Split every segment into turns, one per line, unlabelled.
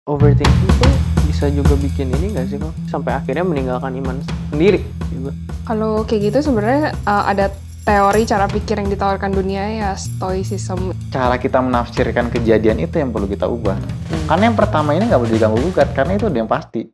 overthinking tuh bisa juga bikin ini nggak sih kok, sampai akhirnya meninggalkan iman sendiri gitu.
Kalau kayak gitu sebenarnya ada teori cara pikir yang ditawarkan dunia ya stoicism.
Cara kita menafsirkan kejadian itu yang perlu kita ubah. Karena yang pertama ini nggak boleh diganggu gugat, karena itu udah yang pasti.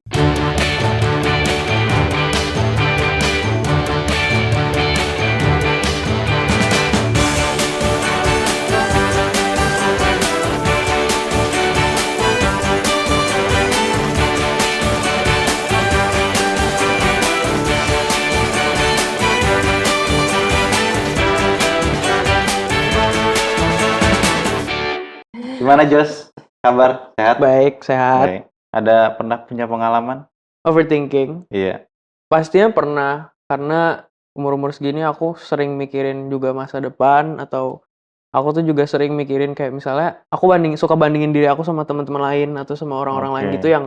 Gimana Jos? Kabar? Sehat?
Baik, sehat.
Baik. Ada pernah punya pengalaman?
Overthinking
Iya.
pastinya pernah, karena umur-umur segini aku sering mikirin juga masa depan, atau aku tuh juga sering mikirin kayak misalnya aku suka bandingin diri aku sama teman-teman lain atau sama orang-orang lain
Oke.
gitu yang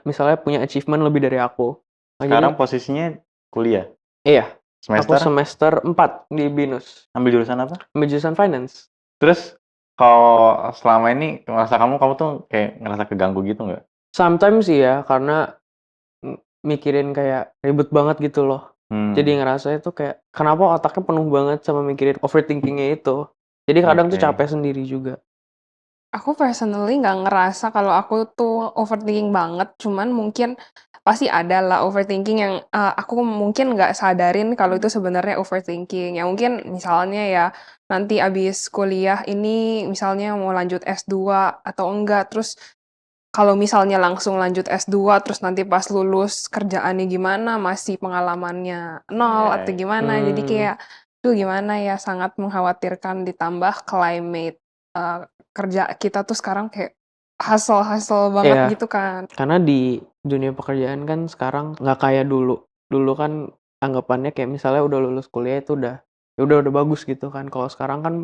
misalnya punya achievement lebih dari aku. Nah,
Sekarang posisinya kuliah?
iya, aku
Semester?
semester 4 di BINUS,
Ambil jurusan apa?
ambil jurusan finance.
Terus kalau selama ini kamu tuh kayak ngerasa keganggu gitu nggak?
Sometimes sih ya, karena mikirin kayak ribet banget gitu loh. Jadi ngerasa itu kayak kenapa otaknya penuh banget sama mikirin overthinking-nya itu. Jadi kadang tuh
Oke.
capek sendiri juga.
Aku personally nggak ngerasa kalau aku tuh overthinking banget, cuman mungkin pasti ada lah overthinking yang aku mungkin nggak sadarin kalau itu sebenarnya overthinking. Ya mungkin misalnya ya nanti abis kuliah ini misalnya mau lanjut S2 atau enggak, terus kalau misalnya langsung lanjut S2 terus nanti pas lulus kerjaannya gimana, masih pengalamannya nol atau gimana. Jadi kayak, tuh gimana ya, sangat mengkhawatirkan ditambah climate, kerja kita tuh sekarang kayak hustle-hustle banget
Iya,
gitu kan.
karena di dunia pekerjaan kan sekarang nggak kayak dulu. Dulu kan anggapannya kayak misalnya udah lulus kuliah itu udah bagus gitu kan. Kalau sekarang kan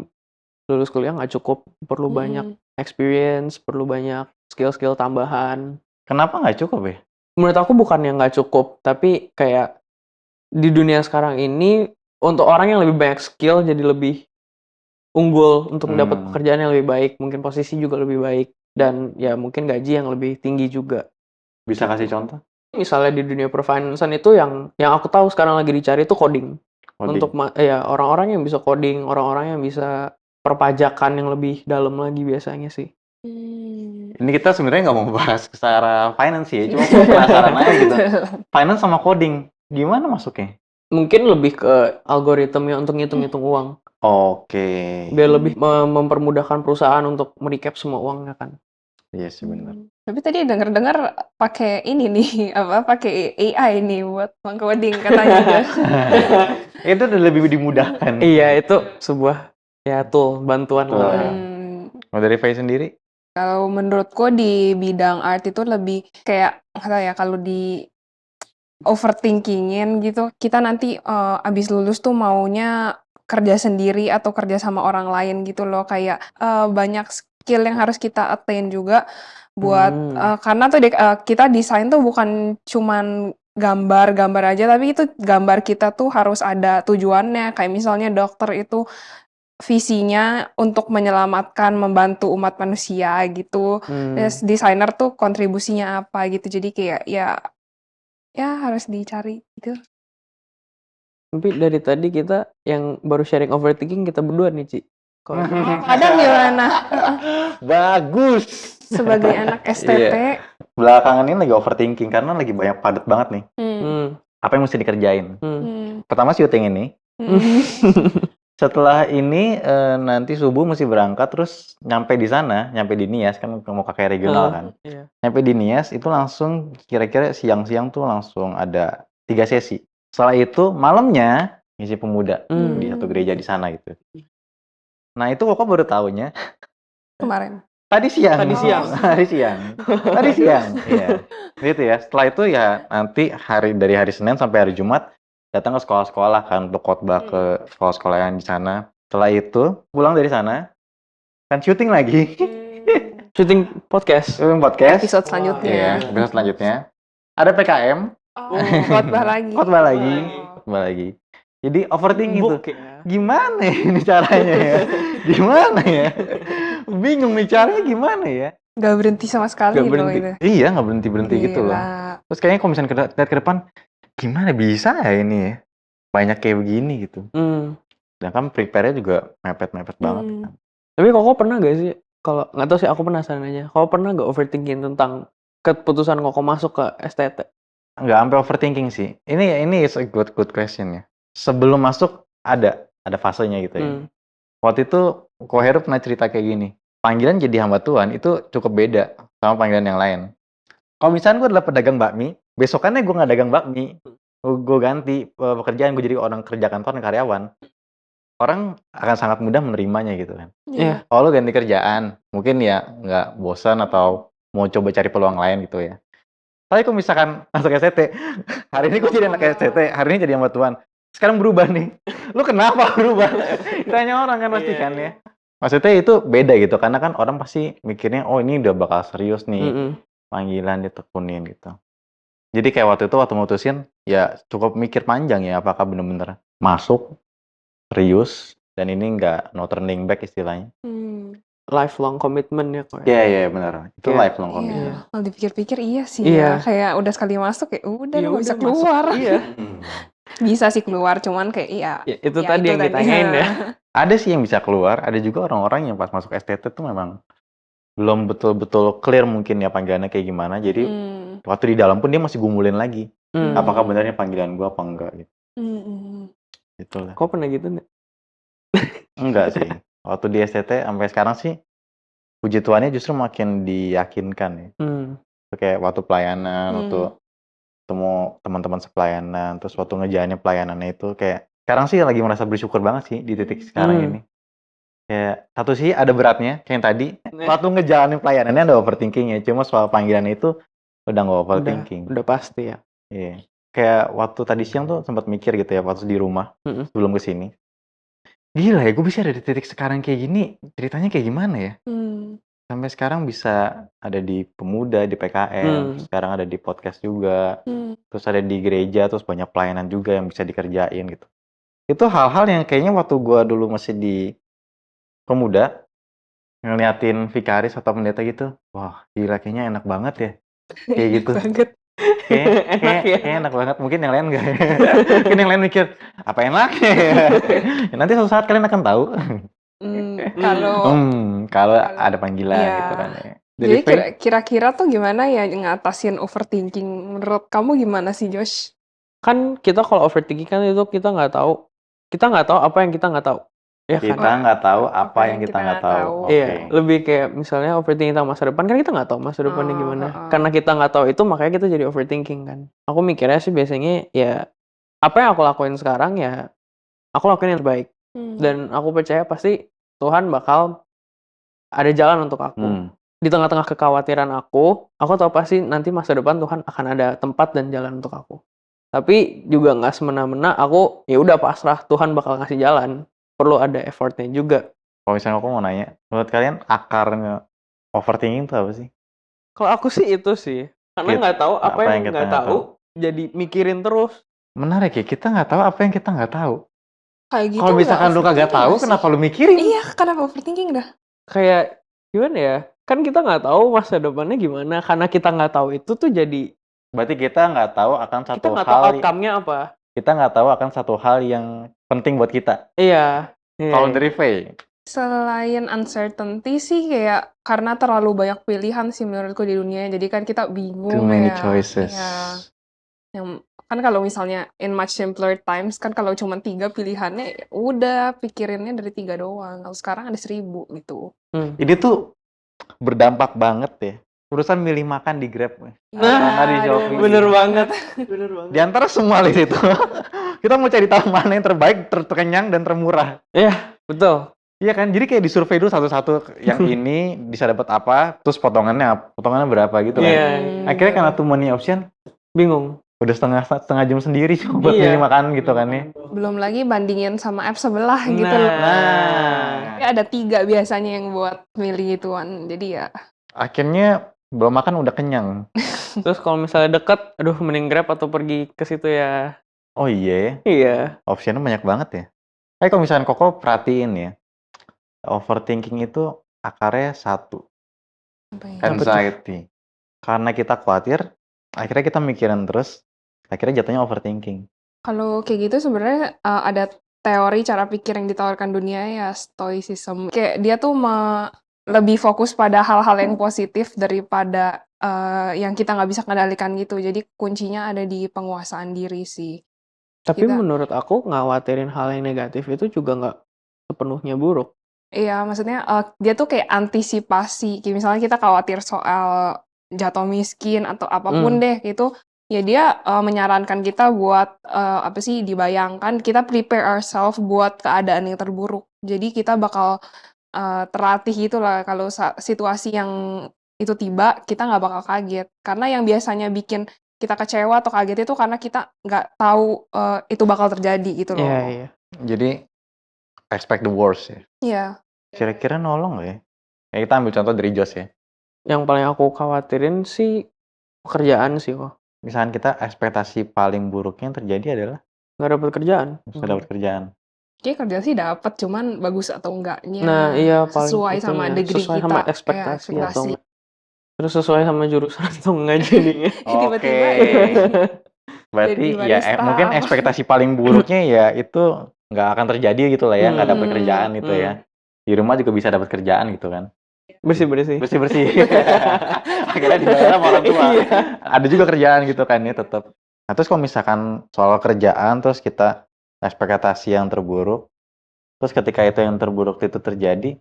lulus kuliah nggak cukup, perlu banyak experience, perlu banyak skill-skill tambahan.
Kenapa nggak cukup ya?
Menurut aku bukan yang nggak cukup, tapi kayak di dunia sekarang ini untuk orang yang lebih banyak skill jadi lebih unggul untuk mendapat pekerjaan yang lebih baik, mungkin posisi juga lebih baik, dan ya mungkin gaji yang lebih tinggi juga.
Bisa kasih contoh?
Misalnya di dunia perfinansan itu yang aku tahu sekarang lagi dicari itu coding. Untuk ya orang-orang yang bisa coding, orang-orang yang bisa perpajakan yang lebih dalam lagi biasanya sih.
Ini kita sebenarnya nggak mau bahas secara finance ya, cuma penasaran aja gitu. Finance sama coding, gimana masuknya?
Mungkin lebih ke algoritma untuk ngitung-ngitung uang.
Oke.
Biar lebih mempermudahkan perusahaan untuk merecap semua uangnya kan.
Iya sih benar.
Tapi tadi dengar-dengar pakai ini nih, pakai AI nih buat meng-coding katanya Jas.
Itu udah lebih dimudahkan.
Iya, itu sebuah ya tool, bantuan lah.
Kalau dari Fai sendiri?
Kalau menurutku di bidang art itu lebih kayak nggak tahu ya, kalau di overthinkingin gitu, kita nanti abis lulus tuh maunya kerja sendiri atau kerja sama orang lain gitu loh, kayak banyak skill yang harus kita attain juga buat karena tuh kita desain tuh bukan cuman gambar aja, tapi itu gambar kita tuh harus ada tujuannya, kayak misalnya dokter itu visinya untuk menyelamatkan, membantu umat manusia gitu. Terus desainer tuh kontribusinya apa gitu. Jadi kayak ya harus dicari gitu.
Tapi dari tadi kita yang baru sharing overthinking kita berdua nih, Ci.
Kadang gimana?
Bagus.
Sebagai anak STT.
Belakangan ini lagi overthinking karena lagi banyak padat banget nih. Apa yang mesti dikerjain? Pertama syuting ini. Setelah ini nanti subuh mesti berangkat, terus nyampe di Nias kan mau kakek regional kan. Nyampe di Nias itu langsung kira-kira siang-siang tuh langsung ada 3 sesi. Setelah itu malamnya ngisi pemuda di satu gereja di sana gitu. Nah itu kok baru tahunya
Kemarin.
Tadi siang. Iya. Gitu ya. Setelah itu ya nanti dari hari Senin sampai hari Jumat datang ke sekolah-sekolah kan untuk khotbah ke sekolah-sekolah yang di sana. Setelah itu pulang dari sana kan syuting lagi.
Syuting podcast.
Episode selanjutnya.
Iya, episode selanjutnya. Ada PKM. Khotbah lagi. Jadi overthinking tuh. Gimana ya ini caranya ya? Bingung nih caranya gimana ya?
Nggak berhenti sama sekali
Nggak
loh
berhenti.
itu.
Iya, nggak berhenti-berhenti gitu loh.
Gila.
Terus kayaknya kalau misalnya lihat ke depan, gimana bisa ya ini ya? Banyak kayak begini gitu. Dan kan prepare-nya juga mepet-mepet banget kan.
Tapi Koko pernah gak sih, kalau nggak tahu sih aku penasaran aja, Koko pernah gak overthinking tentang keputusan Koko masuk ke STT?
Nggak sampai overthinking sih. Ini is a good question ya. Sebelum masuk ada fasenya gitu ya. Waktu itu Ko Heru pernah cerita kayak gini. Panggilan jadi hamba Tuhan itu cukup beda sama panggilan yang lain. Kalau misalnya gue adalah pedagang bakmi, besokannya gue nggak dagang bakmi, gue ganti pekerjaan, gue jadi orang kerja kantor dan karyawan. Orang akan sangat mudah menerimanya gitu kan.
Iya.
Kalau lo ganti kerjaan, mungkin ya nggak bosan atau mau coba cari peluang lain gitu ya. Tapi kalau misalkan masuk STT, hari ini gue jadi anak STT, hari ini jadi hamba Tuhan. Sekarang berubah nih. Lu kenapa berubah? Ditanya orang kan pasti kan ya. Maksudnya itu beda gitu, karena kan orang pasti mikirnya, oh ini udah bakal serius nih, panggilan ditekunin gitu. Jadi kayak waktu itu, waktu mutusin, ya cukup mikir panjang ya, apakah bener-bener masuk, serius, dan ini nggak no turning back istilahnya.
Lifelong commitment ya kok
Iya, iya benar. Itu
Kayak-
lifelong commitment.
Kalau dipikir-pikir iya sih
Iya.
ya. Kayak udah sekali masuk ya udah
Ya
lu bisa
udah,
keluar.
masuk. Iya.
Bisa sih keluar, cuman kayak iya.
Ya, itu
Ya,
tadi
itu
yang
tadi.
ditanyain ya.
Ada sih yang bisa keluar, ada juga orang-orang yang pas masuk STT tuh memang belum betul-betul clear mungkin ya panggilannya kayak gimana. Jadi waktu di dalam pun dia masih gumulin lagi. Apakah benarnya panggilan gua apa enggak gitu. Itulah.
Kok pernah gitu nggak?
Enggak sih. Waktu di STT sampai sekarang sih puji Tuhannya justru makin diyakinkan ya. Kayak waktu pelayanan, waktu ketemu teman-teman sepelayanan, terus waktu ngejalanin pelayanannya itu kayak sekarang sih lagi merasa bersyukur banget sih di titik sekarang ini. Kayak satu sih ada beratnya kayak yang tadi waktu ngejalanin pelayanannya ada overthinking ya, cuma soal panggilan itu udah nggak overthinking.
Udah pasti ya.
Iya. Kayak waktu tadi siang tuh sempat mikir gitu ya waktu di rumah sebelum kesini. Gila ya, gue bisa ada di titik sekarang kayak gini, ceritanya kayak gimana ya? Sampai sekarang bisa ada di pemuda, di PKM, sekarang ada di podcast juga, terus ada di gereja, terus banyak pelayanan juga yang bisa dikerjain gitu. Itu hal-hal yang kayaknya waktu gue dulu masih di pemuda, ngeliatin vikaris atau pendeta gitu, wah gila kayaknya enak banget ya, kayak gitu. Kayak enak banget. Mungkin yang lain enggak ya. Mungkin yang lain mikir, apa enaknya ya? Ya, nanti suatu saat kalian akan tahu. Kalau ada panggilan gitu kan ya.
Jadi kira-kira tuh gimana ya ngatasin overthinking? Menurut kamu gimana sih, Josh?
Kan kita kalau overthinking kan itu kita nggak tahu apa yang kita nggak tahu. Ya
Kita
kan?
nggak tahu apa yang kita nggak tahu.
Iya, lebih kayak misalnya overthinking tentang masa depan kan kita nggak tahu masa depannya gimana. Karena kita nggak tahu itu makanya kita jadi overthinking kan. Aku mikirnya sih biasanya ya apa yang aku lakuin sekarang ya aku lakuin yang terbaik. Dan aku percaya pasti Tuhan bakal ada jalan untuk aku. Di tengah-tengah kekhawatiran aku tahu pasti nanti masa depan Tuhan akan ada tempat dan jalan untuk aku. Tapi juga nggak semena-mena aku ya udah pasrah, Tuhan bakal ngasih jalan. Perlu ada effortnya juga.
Kalau misalnya aku mau nanya, menurut kalian akarnya overthinking itu apa sih?
Kalau aku sih itu sih, karena nggak tahu apa yang nggak tahu, jadi mikirin terus.
Menarik ya, kita nggak tahu apa yang kita nggak tahu.
Kayak gitu.
Kalau misalkan lu kagak tahu, kenapa lu mikirin?
Iya, kenapa overthinking dah?
Kayak gimana ya? Kan kita nggak tahu masa depannya gimana, karena kita nggak tahu itu tuh jadi.
Berarti kita nggak tahu akan satu
kita nggak tahu outcome-nya apa.
Kita nggak tahu akan satu hal yang penting buat kita.
Iya.
Kalau dari Faye?
Selain uncertainty sih kayak karena terlalu banyak pilihan sih menurutku di dunia. Jadi kan kita bingung ya.
Too many choices.
Ya. Yang kan kalau misalnya in much simpler times kan kalau cuma 3 pilihannya udah pikirinnya dari 3 doang. Kalau sekarang ada 1000 gitu.
Ini tuh berdampak banget ya. Urusan milih makan di Grab.
Nah,
di Shopee.
Bener banget.
Di antara semua list itu, kita mau cari tahu mana yang terbaik, terkenyang, dan termurah.
Iya, betul.
Iya kan, jadi kayak disurvey dulu satu-satu, yang ini bisa dapat apa, terus potongannya berapa gitu kan. Akhirnya karena too many option,
bingung.
Udah setengah jam sendiri cuma buat milih makan gitu kan ya.
Belum lagi bandingin sama app sebelah gitu loh. Ya, ada 3 biasanya yang buat milih ituan, jadi ya.
Akhirnya belum makan udah kenyang.
Terus kalau misalnya deket, aduh mending Grab atau pergi ke situ ya.
Oh iya.
Iya.
Optionnya banyak banget ya. Kalau misalnya Koko perhatiin ya, overthinking itu akarnya 1.
Apa ya?
Apa tuh?
Anxiety. Karena kita khawatir, akhirnya kita mikirin terus, akhirnya jatuhnya overthinking.
Kalau kayak gitu sebenarnya ada teori cara pikir yang ditawarkan dunia ya stoicism. Kayak dia tuh lebih fokus pada hal-hal yang positif daripada yang kita nggak bisa kendalikan gitu. Jadi kuncinya ada di penguasaan diri sih.
Tapi
Kita,
menurut aku ngawatirin hal yang negatif itu juga nggak sepenuhnya buruk.
iya maksudnya dia tuh kayak antisipasi. Kayak misalnya kita khawatir soal jatuh miskin atau apapun deh gitu. Ya dia menyarankan kita buat apa sih dibayangkan kita prepare ourselves buat keadaan yang terburuk. Jadi kita bakal terlatih gitu lah kalau situasi yang itu tiba kita nggak bakal kaget. Karena yang biasanya bikin kita kecewa atau kaget itu karena kita nggak tahu itu bakal terjadi gitu
Iya,
loh.
iya.
Jadi expect the worst ya.
Iya.
Kira-kira nolong nggak ya? Ya kita ambil contoh dari Jos ya.
Yang paling aku khawatirin sih pekerjaan sih kok.
Misalkan kita ekspektasi paling buruknya yang terjadi adalah
Nggak dapat kerjaan.
bisa dapat kerjaan.
Kayak kerja sih dapat, cuman bagus atau enggaknya
Nah, iya paling
sesuai sama
itunya,
degree
sesuai
kita.
sama
Ya,
ekspektasi atau
ekspektasi.
enggak. Terus sesuai sama jurusan atau enggak jadinya.
Tiba-tiba
Berarti
jadi
ya
barista
mungkin
apa.
ekspektasi paling buruknya ya itu nggak akan terjadi gitu lah ya, nggak dapat
Hmm,
kerjaan itu ya. Di rumah juga bisa dapat kerjaan gitu kan.
Bersih-bersih.
Bersih-bersih. Akhirnya dibayar sama orang tua.
Iya.
Ada juga kerjaan gitu kan ya tetap. Nah, terus kalau misalkan soal kerjaan terus kita ekspektasi yang terburuk, terus ketika itu yang terburuk itu terjadi,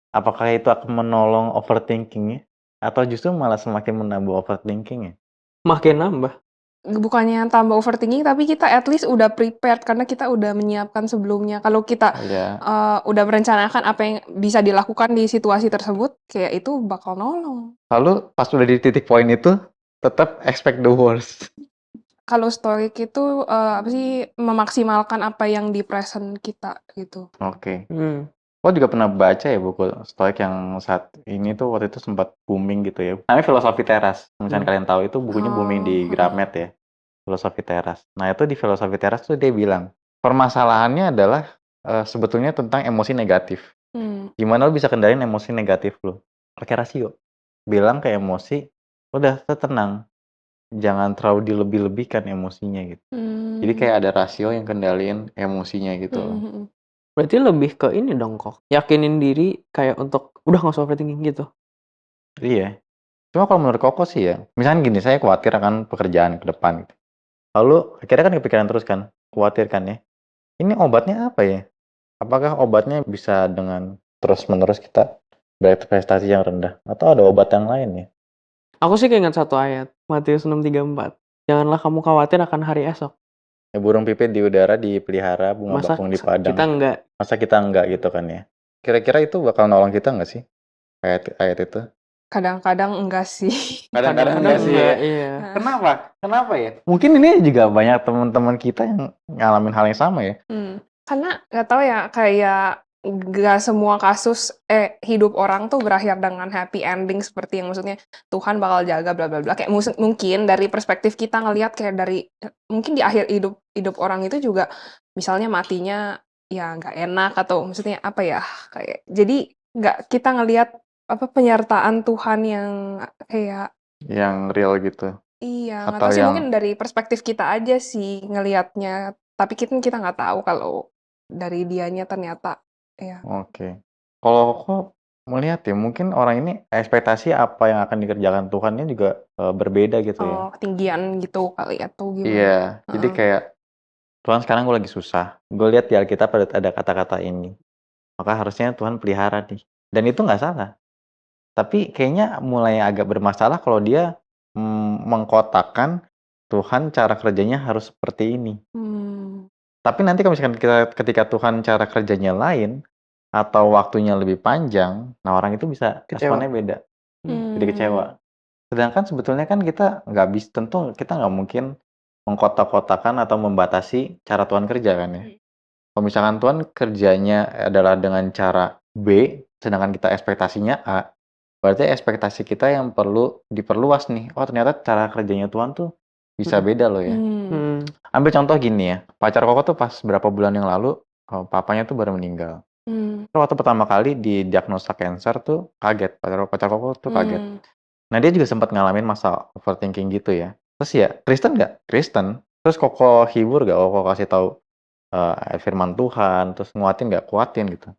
apakah itu akan menolong overthinking-nya? Atau justru malah semakin menambah overthinking-nya?
Makin nambah.
Bukannya tambah overthinking, tapi kita at least udah prepared karena kita udah menyiapkan sebelumnya. Kalau kita
Ya.
udah merencanakan apa yang bisa dilakukan di situasi tersebut, kayak itu bakal nolong.
Lalu pas udah di titik poin itu, tetap expect the worst.
Kalau stoic itu apa sih memaksimalkan apa yang di present kita gitu.
Oke.
Hmm.
Lo juga pernah baca ya buku Stoik yang saat ini tuh waktu itu sempat booming gitu ya. Namanya Filosofi Teras. Misalnya kalian tahu itu bukunya booming di Gramet ya. Filosofi Teras. Nah itu di Filosofi Teras tuh dia bilang, permasalahannya adalah sebetulnya tentang emosi negatif. Gimana lo bisa kendaliin emosi negatif lo? Pakai rasio. Bilang ke emosi, udah tenang. Jangan terlalu dilebih-lebihkan emosinya gitu. Jadi kayak ada rasio yang kendaliin emosinya gitu loh.
Berarti lebih ke ini dong kok. Yakinin diri kayak untuk udah nggak usah overthinking gitu.
Iya. Cuma kalau menurut Koko sih ya, misalnya gini, saya khawatir akan pekerjaan ke depan. Gitu. Lalu akhirnya kan kepikiran terus kan, khawatir kan ya. Ini obatnya apa ya? Apakah obatnya bisa dengan terus-menerus kita berekspektasi yang rendah? Atau ada obat yang lain ya?
Aku sih keinget satu ayat, Matius 6:34. Janganlah kamu khawatir akan hari esok.
Ya, burung pipit di udara dipelihara, bunga
Masa
bakung di padang.
kita enggak?
Masa kita enggak gitu kan ya? Kira-kira itu bakal nolong kita nggak sih? Ayat itu?
Kadang-kadang enggak sih.
Kadang-kadang enggak sih ya?
Iya.
Kenapa? Kenapa ya? Mungkin ini juga banyak teman-teman kita yang ngalamin hal yang sama ya.
Karena nggak tahu ya, kayak nggak semua kasus hidup orang tuh berakhir dengan happy ending seperti yang maksudnya Tuhan bakal jaga bla bla bla. Kayak mungkin dari perspektif kita ngelihat kayak dari mungkin di akhir hidup orang itu juga misalnya matinya ya nggak enak atau maksudnya apa ya kayak jadi nggak kita ngelihat apa penyertaan Tuhan yang kayak
Yang real gitu.
iya nggak
Atau
tahu sih
yang
mungkin dari perspektif kita aja sih ngelihatnya tapi kita nggak tahu kalau dari dianya ternyata ya.
Oke. Kalau kok melihat ya, mungkin orang ini ekspektasi apa yang akan dikerjakan Tuhannya juga berbeda gitu ya.
Oh, ketinggian gitu kali atau gimana?
Iya, jadi kayak Tuhan sekarang gue lagi susah. Gue lihat di Alkitab ada kata-kata ini. Maka harusnya Tuhan pelihara nih. Dan itu nggak salah. Tapi kayaknya mulai agak bermasalah kalau dia mengkotakkan Tuhan cara kerjanya harus seperti ini. Tapi nanti kalau misalkan ketika Tuhan cara kerjanya lain atau waktunya lebih panjang, nah orang itu bisa responnya beda, jadi kecewa. Sedangkan sebetulnya kan kita nggak bisa, tentu kita nggak mungkin mengkotak-kotakan atau membatasi cara Tuhan kerja kan ya. Kalau misalkan Tuhan kerjanya adalah dengan cara B, sedangkan kita ekspektasinya A, berarti ekspektasi kita yang perlu diperluas nih. Oh ternyata cara kerjanya Tuhan tuh bisa beda loh ya. Ambil contoh gini ya, pacar Koko tuh pas berapa bulan yang lalu, papanya tuh baru meninggal. Waktu pertama kali didiagnosa cancer tuh kaget, pacar Koko tuh kaget.
Mmm.
Nah, dia juga sempat ngalamin masa overthinking gitu ya. Terus ya Kristen nggak? Kristen. Terus Koko hibur nggak? Koko kasih tahu firman Tuhan, terus nguatin nggak? Kuatin gitu.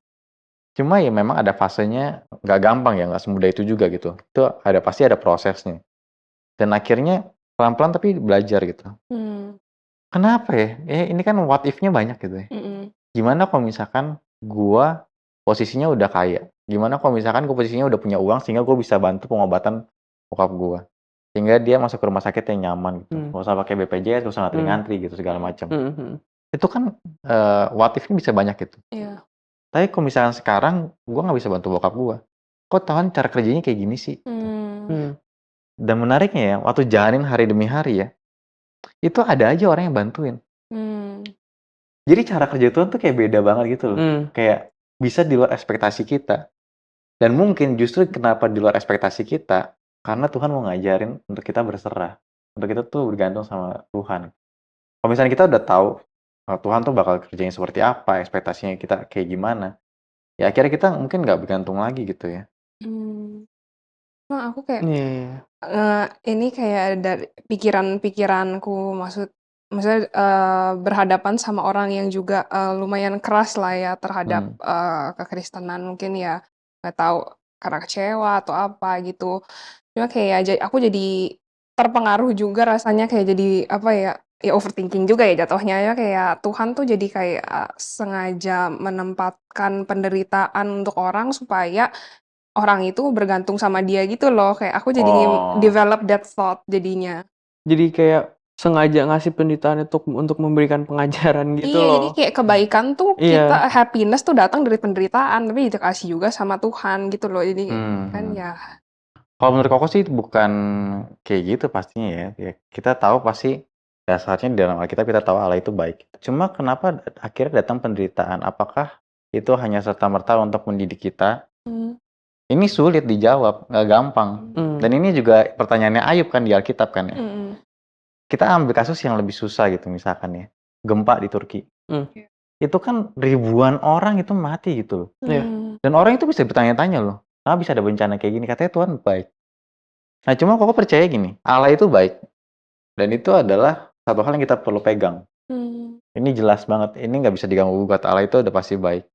Cuma ya memang ada fasenya, nggak gampang ya, nggak semudah itu juga gitu. Itu pasti ada prosesnya. Dan akhirnya pelan-pelan tapi belajar gitu. Kenapa ya? Ini kan what if-nya banyak gitu ya. Gimana kalau misalkan gua posisinya udah kaya? Gimana kalau misalkan gua posisinya udah punya uang sehingga gua bisa bantu pengobatan bokap gua? Sehingga dia masuk ke rumah sakit yang nyaman gitu. Nggak usah pakai BPJS, nggak usah ngantri-ngantri gitu segala macam. Itu kan what if-nya bisa banyak gitu.
Iya.
Tapi kalau misalkan sekarang gua nggak bisa bantu bokap gua. Kok Tuhan cara kerjanya kayak gini sih? Dan menariknya ya, waktu jalanin hari demi hari ya, itu ada aja orang yang bantuin. Jadi cara kerja Tuhan tuh kayak beda banget gitu loh. Kayak bisa di luar ekspektasi kita. Dan mungkin justru kenapa di luar ekspektasi kita, karena Tuhan mau ngajarin untuk kita berserah. Untuk kita tuh bergantung sama Tuhan. Kalau misalnya kita udah tahu Tuhan tuh bakal kerjanya seperti apa, ekspektasinya kita kayak gimana, ya akhirnya kita mungkin nggak bergantung lagi gitu ya.
Nah, aku kayak
Iya.
ini kayak dari pikiran-pikiranku, maksudnya, berhadapan sama orang yang juga, lumayan keras lah ya terhadap, kekristenan mungkin ya, nggak tahu karena kecewa atau apa gitu. Cuma kayak aku jadi terpengaruh juga rasanya kayak jadi apa ya, ya overthinking juga ya jatuhnya ya, kayak Tuhan tuh jadi kayak, sengaja menempatkan penderitaan untuk orang supaya orang itu bergantung sama dia gitu loh, kayak aku jadi
Oh.
develop that thought jadinya.
Jadi kayak sengaja ngasih penderitaan untuk memberikan pengajaran gitu
Iya,
loh.
jadi kayak kebaikan tuh
Iya.
happiness tuh datang dari penderitaan, tapi dikasih juga sama Tuhan gitu loh. Jadi kan ya
Kalau menurut Koko sih bukan kayak gitu pastinya ya. Ya kita tahu pasti dasarnya di dalam Alkitab kita tahu Allah itu baik. Cuma kenapa akhirnya datang penderitaan? Apakah itu hanya serta-merta untuk mendidik kita? Ini sulit dijawab, nggak gampang. Dan ini juga pertanyaannya Ayub kan di Alkitab kan ya. Kita ambil kasus yang lebih susah gitu misalkan ya. Gempa di Turki. Itu kan ribuan orang itu mati gitu loh. Dan orang itu bisa bertanya-tanya loh. Kenapa bisa ada bencana kayak gini? Katanya Tuhan baik. Nah cuma Koko percaya gini, Allah itu baik. Dan itu adalah satu hal yang kita perlu pegang. Ini jelas banget, ini nggak bisa diganggu gugat, Allah itu udah pasti baik.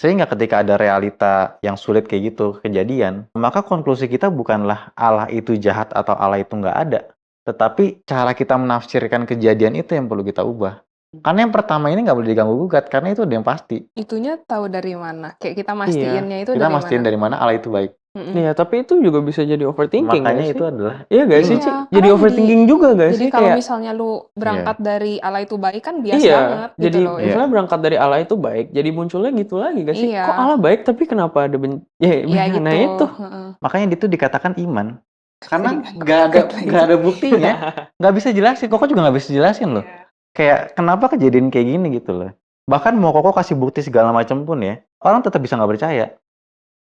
Sehingga ketika ada realita yang sulit kayak gitu kejadian, maka konklusi kita bukanlah Allah itu jahat atau Allah itu nggak ada. Tetapi cara kita menafsirkan kejadian itu yang perlu kita ubah. Karena yang pertama ini nggak boleh diganggu gugat, karena itu udah yang pasti.
Itunya tahu dari mana? Kayak kita
Iya.
mastiinnya itu
Kita
dari
mastiin
mana?
dari mana Allah itu baik.
Iya, tapi itu juga bisa jadi overthinking
Makanya
nggak sih?
itu adalah
Iya nggak sih,
Iya,
Ci?
karena
Jadi overthinking juga nggak
jadi
sih?
kalau
Kayak
misalnya lu berangkat dari Allah itu baik kan bias
iya,
banget gitu
jadi
loh.
misalnya berangkat dari Allah itu baik, jadi munculnya gitu lagi nggak sih?
Iya.
Kok Allah baik tapi kenapa ada
Iya
nah
gitu.
itu.
Makanya itu dikatakan iman. Karena
Jadi
nggak ada buktinya, nggak bisa jelasin. Koko juga nggak bisa jelasin loh. Kayak kenapa kejadian kayak gini gitu loh. Bahkan mau Koko kasih bukti segala macam pun ya, orang tetap bisa nggak percaya.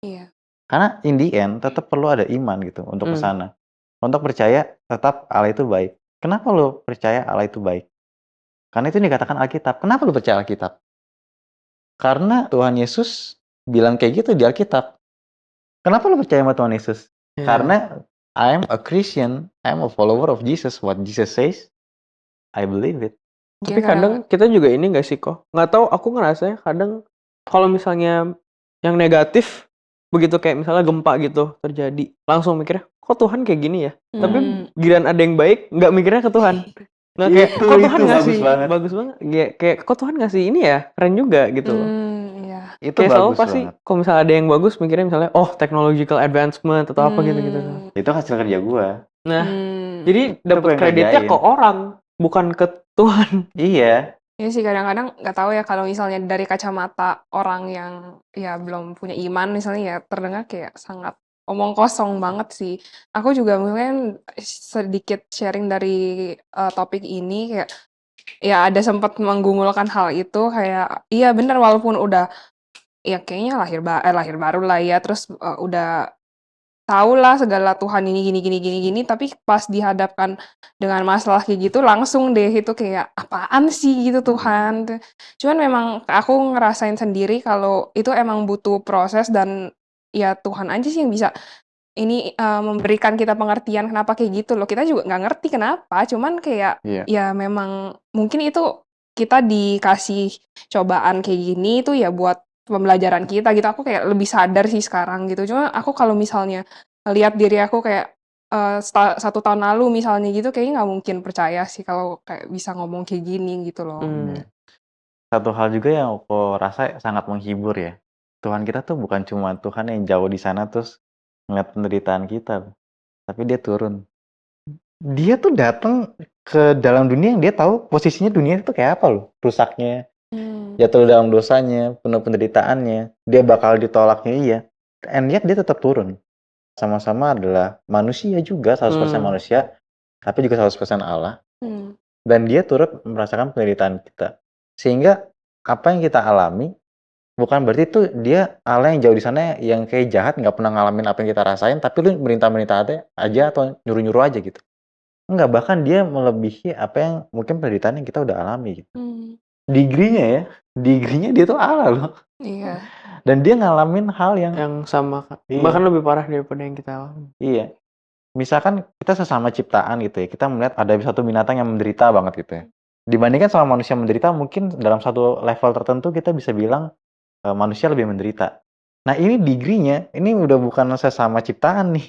Iya.
Karena in the end tetap perlu ada iman gitu untuk kesana. Untuk percaya tetap Allah itu baik. Kenapa lo percaya Allah itu baik? Karena itu dikatakan Alkitab. Kenapa lo percaya Alkitab? Karena Tuhan Yesus bilang kayak gitu di Alkitab. Kenapa lo percaya sama Tuhan Yesus? Karena I'm a Christian, I'm a follower of Jesus. What Jesus says, I believe it.
Tapi kadang kita juga ini nggak sih kok? Nggak tahu, aku ngerasanya kadang kalau misalnya yang negatif, begitu kayak misalnya gempa gitu terjadi, langsung mikirnya, kok Tuhan kayak gini ya? Tapi giliran ada yang baik, nggak mikirnya ke Tuhan. Nah kayak, kok Tuhan ngasih, bagus banget. Kayak, kok Tuhan ngasih ini ya, keren juga gitu loh.
Iya.
Itu
kayak selalu
bagus
pasti,
banget.
kalau misalnya ada yang bagus, mikirnya misalnya, oh technological advancement atau apa gitu-gitu.
Itu hasil kerja gua.
Nah, jadi dapat
yang
kreditnya
ngerjain.
ke orang, bukan ke Tuhan.
Iya.
Iya sih kadang-kadang nggak tahu ya kalau misalnya dari kacamata orang yang ya belum punya iman misalnya ya terdengar kayak sangat omong kosong banget sih. Aku juga mungkin sedikit sharing dari topik ini kayak ya ada sempat menggumulkan hal itu kayak iya benar walaupun udah ya kayaknya lahir baru lah ya terus udah tahulah segala Tuhan ini gini gini gini gini, tapi pas dihadapkan dengan masalah kayak gitu langsung deh itu kayak, "Apaan sih gitu Tuhan?" Cuman memang aku ngerasain sendiri kalau itu emang butuh proses dan ya Tuhan aja sih yang bisa ini, memberikan kita pengertian kenapa kayak gitu loh. Kita juga nggak ngerti kenapa, cuman kayak
Iya.
ya memang mungkin itu kita dikasih cobaan kayak gini itu ya buat pembelajaran kita gitu. Aku kayak lebih sadar sih sekarang gitu. Cuma aku kalau misalnya ngelihat diri aku kayak, 1 tahun lalu misalnya gitu kayaknya nggak mungkin percaya sih kalau kayak bisa ngomong kayak gini gitu loh.
Iya. Satu hal juga yang aku rasa sangat menghibur ya, Tuhan kita tuh bukan cuma Tuhan yang jauh di sana terus ngeliat penderitaan kita, tapi dia turun. Dia tuh datang ke dalam dunia yang dia tahu posisinya dunia itu kayak apa loh, rusaknya, jatuh dalam dosanya, penuh penderitaannya, dia bakal ditolaknya iya, and yet dia tetap turun. Sama-sama adalah manusia juga, 100% manusia, tapi juga 100% Allah. Dan dia turut merasakan penderitaan kita. Sehingga apa yang kita alami bukan berarti tuh dia Allah yang jauh di sana yang kayak jahat nggak pernah ngalamin apa yang kita rasain, tapi lu merintah-merintah aja atau nyuruh-nyuruh aja gitu. Enggak, bahkan dia melebihi apa yang mungkin penderitaan yang kita udah alami gitu. Degree-nya dia tuh Allah loh.
Iya.
Dan dia ngalamin hal yang
sama,
Iya.
bahkan lebih parah daripada yang kita alami.
Iya. Misalkan kita sesama ciptaan gitu ya, kita melihat ada satu binatang yang menderita banget gitu ya. Dibandingkan sama manusia menderita, mungkin dalam satu level tertentu kita bisa bilang manusia lebih menderita. Nah ini degree-nya, ini udah bukan sesama ciptaan nih.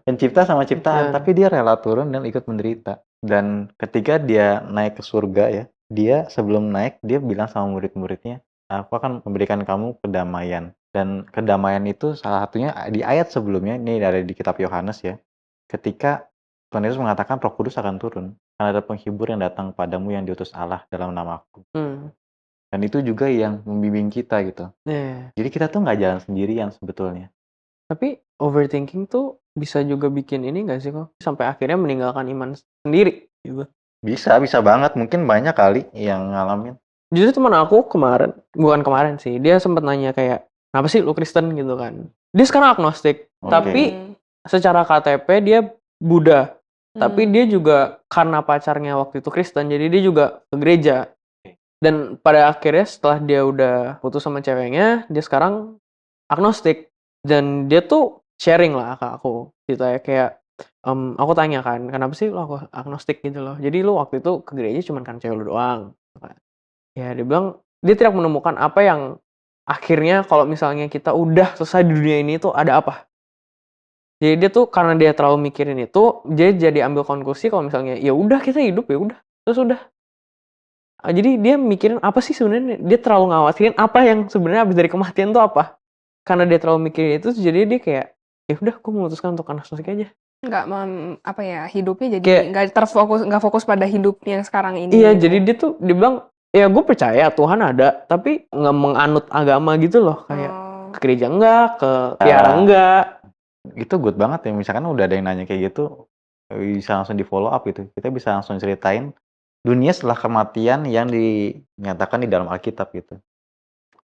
Pencipta sama ciptaan, tapi dia rela turun dan ikut menderita. Dan ketika dia naik ke surga ya, dia sebelum naik, dia bilang sama murid-muridnya, aku akan memberikan kamu kedamaian. Dan kedamaian itu salah satunya di ayat sebelumnya, ini ada di kitab Yohanes ya, ketika Tuhan Yesus mengatakan Roh Kudus akan turun, karena ada penghibur yang datang padamu yang diutus Allah dalam namaku. Dan itu juga yang membimbing kita gitu. Jadi kita tuh nggak jalan sendirian sebetulnya.
Tapi overthinking tuh bisa juga bikin ini nggak sih kok? Sampai akhirnya meninggalkan iman sendiri gitu.
Bisa banget. Mungkin banyak kali yang ngalamin.
Justru teman aku bukan kemarin sih, dia sempat nanya kayak, kenapa sih lu Kristen gitu kan? Dia sekarang agnostik, tapi secara KTP dia Buddha. Tapi dia juga karena pacarnya waktu itu Kristen, jadi dia juga ke gereja. Dan pada akhirnya setelah dia udah putus sama ceweknya, dia sekarang agnostik. Dan dia tuh sharing lah ke aku gitu ya, kayak aku tanya kan, kenapa sih lo agnostik gitu loh, jadi lu waktu itu ke gereja cuma kan cewek lu doang gitu kan. Ya dia bilang dia tidak menemukan apa yang akhirnya kalau misalnya kita udah selesai di dunia ini tuh ada apa. Jadi dia tuh karena dia terlalu mikirin itu, dia jadi ambil konklusi kalau misalnya ya udah kita hidup ya udah, terus udah. Jadi dia mikirin apa sih sebenarnya, dia terlalu ngawatirin apa yang sebenarnya habis dari kematian tuh apa. Karena dia terlalu mikirin itu, jadi dia kayak, ya udah, gue memutuskan untuk agnostik aja.
Hidupnya jadi nggak fokus pada hidupnya yang sekarang ini.
Iya,
gitu.
jadi dia bilang, ya gue percaya Tuhan ada, tapi nggak menganut agama gitu loh, kayak ke gereja enggak, ke tiara enggak.
Itu good banget ya, misalkan udah ada yang nanya kayak gitu, bisa langsung di follow up gitu. Kita bisa langsung ceritain dunia setelah kematian yang dinyatakan di dalam Alkitab gitu.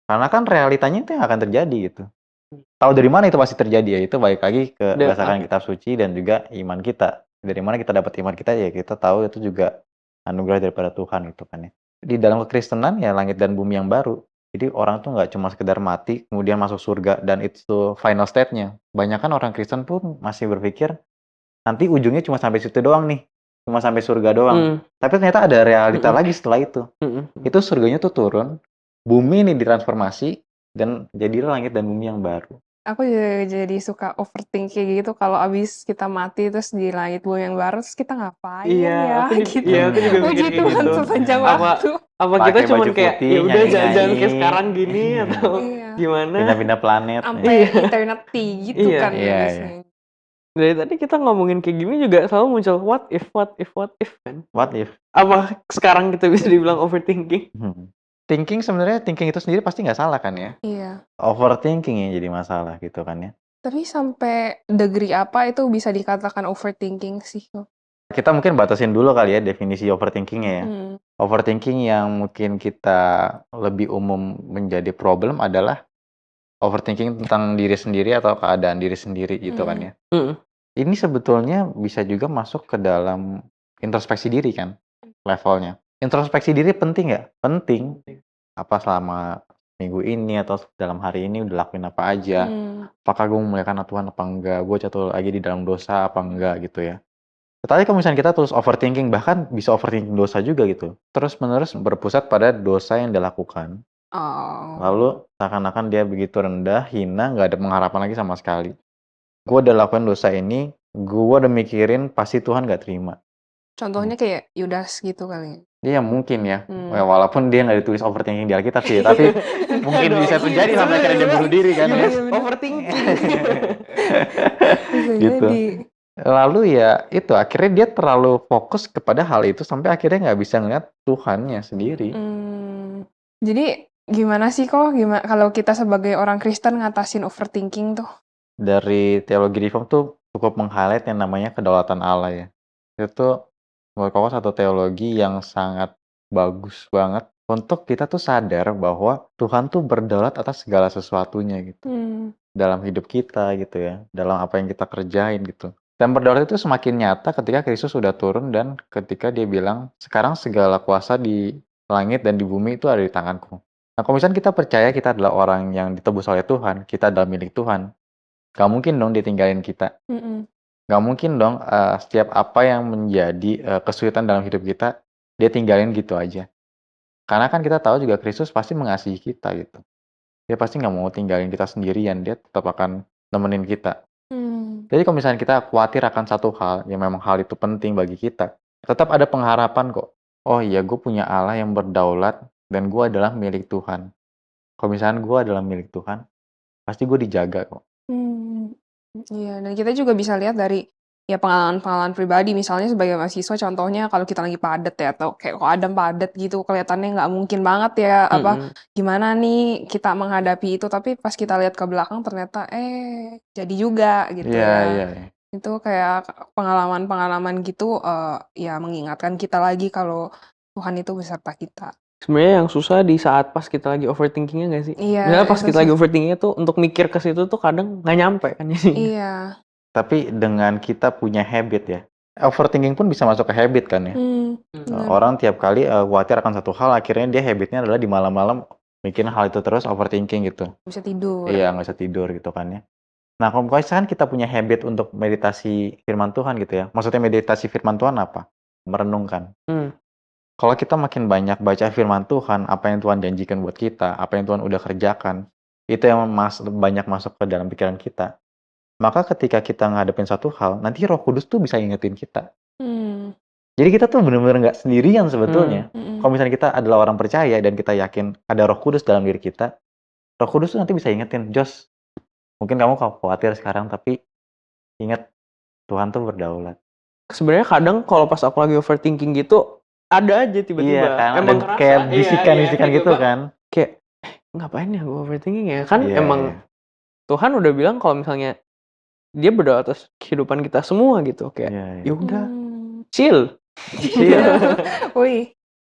Karena kan realitanya itu yang akan terjadi gitu. Tahu dari mana itu pasti terjadi ya, itu balik lagi ke berdasarkan kitab suci dan juga iman kita. Dari mana kita dapat iman kita ya kita tahu itu juga anugerah daripada Tuhan gitu kan ya. Di dalam kekristenan ya langit dan bumi yang baru. Jadi orang tuh nggak cuma sekedar mati kemudian masuk surga dan itu final state-nya. Banyak kan orang Kristen pun masih berpikir nanti ujungnya cuma sampai situ doang nih. Cuma sampai surga doang. Tapi ternyata ada realita lagi setelah itu. Itu surganya tuh turun, bumi ini ditransformasi dan jadilah langit dan bumi yang baru.
Aku jadi suka overthinking gitu kalau abis kita mati terus di langit bumi yang baru terus kita ngapain ya gitu.
Aku juga
Puji
mikir
Tuhan
gitu.
sepanjang waktu.
Apa kita
Pakai
cuma
baju
kayak
putih,
ya udah jalan-jalan
nyanyi-nyanyi.
kayak sekarang gini atau gimana?
Pindah-pindah planet.
Sampai eternity gitu kan biasanya.
Dari tadi kita ngomongin kayak gini juga selalu muncul what if kan.
What if?
Apa sekarang kita bisa dibilang overthinking?
Sebenarnya thinking itu sendiri pasti nggak salah kan ya?
Iya.
Overthinking yang jadi masalah gitu kan ya.
Tapi sampai degree apa itu bisa dikatakan overthinking sih?
Kita mungkin batasin dulu kali ya definisi overthinkingnya ya. Overthinking yang mungkin kita lebih umum menjadi problem adalah overthinking tentang diri sendiri atau keadaan diri sendiri gitu kan ya. Ini sebetulnya bisa juga masuk ke dalam introspeksi diri kan levelnya. Introspeksi diri penting nggak? Penting. Apa selama minggu ini atau dalam hari ini udah lakuin apa aja? Apakah gue memuliakan Tuhan apa enggak? Gue jatuh lagi di dalam dosa apa enggak gitu ya. Tetapi kalau misalnya kita terus overthinking, bahkan bisa overthinking dosa juga gitu. Terus menerus berpusat pada dosa yang dilakukan.
Oh.
Lalu seakan-akan dia begitu rendah, hina, nggak ada pengharapan lagi sama sekali. Gue udah lakukan dosa ini, gue udah mikirin pasti Tuhan nggak terima.
Contohnya kayak Yudas gitu kali.
Iya mungkin ya. Walaupun dia nggak ditulis overthinking di Alkitab sih, tapi mungkin bisa terjadi sampai akhirnya dia bunuh diri kan ya.
Overthinking.
Bisa
Gitu.
jadi.
Lalu ya itu akhirnya dia terlalu fokus kepada hal itu sampai akhirnya nggak bisa ngeliat Tuhannya sendiri.
Jadi gimana sih gimana kalau kita sebagai orang Kristen ngatasin overthinking tuh?
Dari teologi reform tuh cukup meng-highlight yang namanya kedaulatan Allah ya. Itu menurut aku satu teologi yang sangat bagus banget untuk kita tuh sadar bahwa Tuhan tuh berdaulat atas segala sesuatunya gitu. Dalam hidup kita gitu ya, dalam apa yang kita kerjain gitu. Dan berdaulat itu semakin nyata ketika Kristus sudah turun dan ketika dia bilang, sekarang segala kuasa di langit dan di bumi itu ada di tanganku. Nah, kalau misalnya kita percaya kita adalah orang yang ditebus oleh Tuhan, kita adalah milik Tuhan, gak mungkin dong dia tinggalin kita. Gak mungkin dong setiap apa yang menjadi kesulitan dalam hidup kita, dia tinggalin gitu aja. Karena kan kita tahu juga Kristus pasti mengasihi kita gitu. Dia pasti nggak mau tinggalin kita sendirian, dia tetap akan nemenin kita. Jadi kalau misalnya kita khawatir akan satu hal, yang memang hal itu penting bagi kita, tetap ada pengharapan kok. Oh iya, gue punya Allah yang berdaulat, dan gue adalah milik Tuhan. Kalau misalnya gue adalah milik Tuhan, pasti gue dijaga kok.
Iya, dan kita juga bisa lihat dari ya pengalaman-pengalaman pribadi, misalnya sebagai mahasiswa contohnya kalau kita lagi padat ya, atau kayak kok Adam padat gitu, kelihatannya nggak mungkin banget ya, gimana nih kita menghadapi itu, tapi pas kita lihat ke belakang ternyata jadi juga gitu ya. Itu kayak pengalaman-pengalaman gitu ya mengingatkan kita lagi kalau Tuhan itu beserta kita.
Sebenarnya yang susah di saat pas kita lagi overthinkingnya nggak sih?
Iya,
Misalnya pas
itu
kita
sih.
lagi overthinkingnya tuh untuk mikir ke situ tuh kadang nggak nyampe kan jadinya.
Iya.
Tapi dengan kita punya habit ya, overthinking pun bisa masuk ke habit kan ya. Orang tiap kali khawatir akan satu hal, akhirnya dia habitnya adalah di malam-malam mikirin hal itu terus, overthinking gitu.
Bisa tidur.
Iya, nggak bisa tidur gitu kan ya. Nah, kalau misalkan kita punya habit untuk meditasi firman Tuhan gitu ya. Maksudnya meditasi firman Tuhan apa? Merenungkan. Kalau kita makin banyak baca firman Tuhan, apa yang Tuhan janjikan buat kita, apa yang Tuhan udah kerjakan, itu yang banyak masuk ke dalam pikiran kita. Maka ketika kita ngadepin satu hal, nanti Roh Kudus tuh bisa ingetin kita. Jadi kita tuh benar-benar nggak sendirian sebetulnya. Kalau misalnya kita adalah orang percaya dan kita yakin ada Roh Kudus dalam diri kita, Roh Kudus tuh nanti bisa ingetin, Jos, mungkin kamu khawatir sekarang, tapi ingat Tuhan tuh berdaulat.
Sebenarnya kadang kalau pas aku lagi overthinking gitu, ada aja tiba-tiba.
Iya kan,
emang
ada kayak bisikan-bisikan gitu kan.
Kayak, ngapain ya gue overthinking ya? Kan emang Tuhan udah bilang kalau misalnya dia berdaulat atas kehidupan kita semua gitu. Kayak, yaudah, chill.
Wih.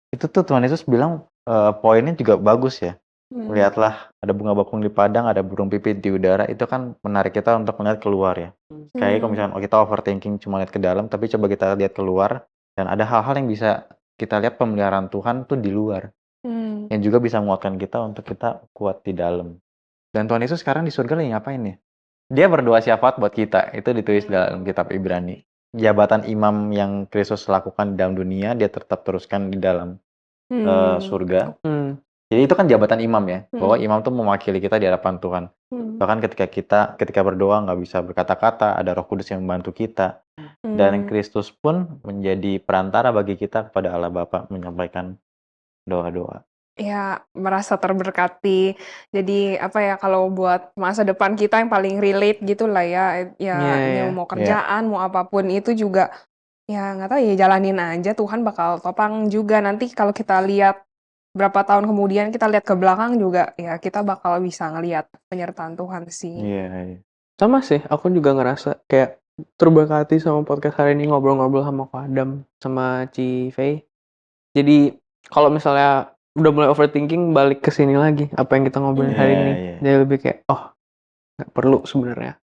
Itu tuh Tuhan Yesus bilang poinnya juga bagus ya. Lihatlah, ada bunga bakung di padang, ada burung pipit di udara, itu kan menarik kita untuk melihat keluar ya. Kayak kalau misalnya kita overthinking cuma lihat ke dalam, tapi coba kita lihat keluar, dan ada hal-hal yang bisa kita lihat pemeliharaan Tuhan tuh di luar. Yang juga bisa menguatkan kita untuk kita kuat di dalam. Dan Tuhan Yesus sekarang di surga lagi ngapain ya? Dia berdoa syafaat buat kita, itu ditulis dalam kitab Ibrani. Jabatan imam yang Kristus lakukan di dalam dunia, dia tetap teruskan di dalam surga. Jadi itu kan jabatan imam ya, bahwa imam tuh mewakili kita di hadapan Tuhan. Bahkan ketika berdoa nggak bisa berkata-kata, ada Roh Kudus yang membantu kita. Dan Kristus pun menjadi perantara bagi kita kepada Allah Bapa menyampaikan doa-doa.
Ya, merasa terberkati. Jadi apa ya, kalau buat masa depan kita yang paling relate gitu lah ya, yang mau kerjaan, mau apapun itu juga, ya nggak tahu ya, jalanin aja, Tuhan bakal topang juga. Nanti kalau kita lihat berapa tahun kemudian, kita lihat ke belakang juga, ya kita bakal bisa ngelihat penyertaan Tuhan sih.
Iya.
Sama sih, aku juga ngerasa kayak terberkati sama podcast hari ini, ngobrol-ngobrol sama Ko Adam, sama Ci Fei. Jadi kalau misalnya udah mulai overthinking balik ke sini lagi, apa yang kita ngobrolin hari
Iya,
ini.
iya.
Jadi lebih kayak, oh nggak perlu sebenarnya.